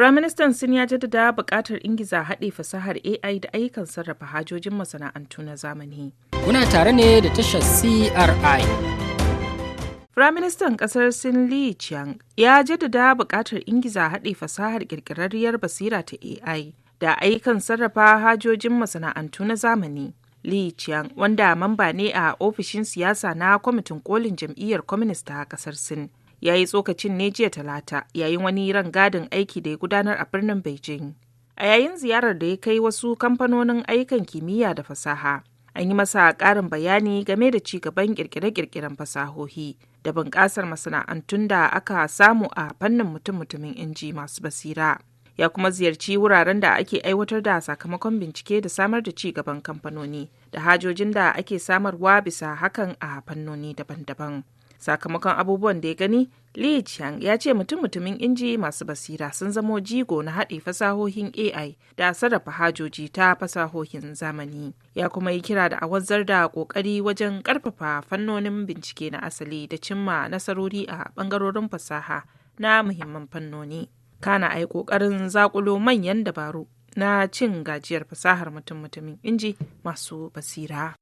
Firaministan Sin ya jaddada buƙatar ingiza haɗe fasahar AI da ayyukan sarrafa hajojin masana'antu na zamani. Kuna tare ne da tashar CRI. Firaministan ƙasar Sin Li Qiang ya jaddada buƙatar ingiza haɗe fasahar ƙirƙirarriyar basira ta AI da ayyukan sarrafa hajojin masana'antu na zamani. Li Qiang, wanda mamba ne a ofishin siyasa na kwamitin kolin jam'iyyar Communist ta ƙasar Sin, ya yi tsokacin ne jiya Talata yayin wani rangadin aiki da ya gudanar a birnin Beijing. A yayin ziyarar da ya kai wasu kamfanonin ayyukan kimiyya da fasaha, an yi masa ƙarin bayani game da ci gaban ƙirƙire-ƙirƙiren fasahohi da bunƙasar masana'antun da aka samu a fannin mutum-mutumin inji masu basira. Ya kuma ziyarci wuraren da ake aiwatar da sakamakon bincike da samar da ci gaban kamfanoni da hajojin da ake samarwa bisa hakan a fannoni daban-daban. Sakamakon abubuwan da ya gani, Li Qiang ya ce mutum-mutumin inji masu basira sun zamo jigo na haɗe fasahohin AI da sarrafa hajoji ta fasahohin zamani. Ya kuma yi kira da a wanzar da ƙoƙari wajen ƙarfafa fannonin bincike na asali da cimma nasarori a ɓangarorin fasaha na muhimman fannoni. Kana a yi ƙoƙarin zaƙulo manyan dabaru na cin gajiyar fasahar mutum-mutumin inji masu basira.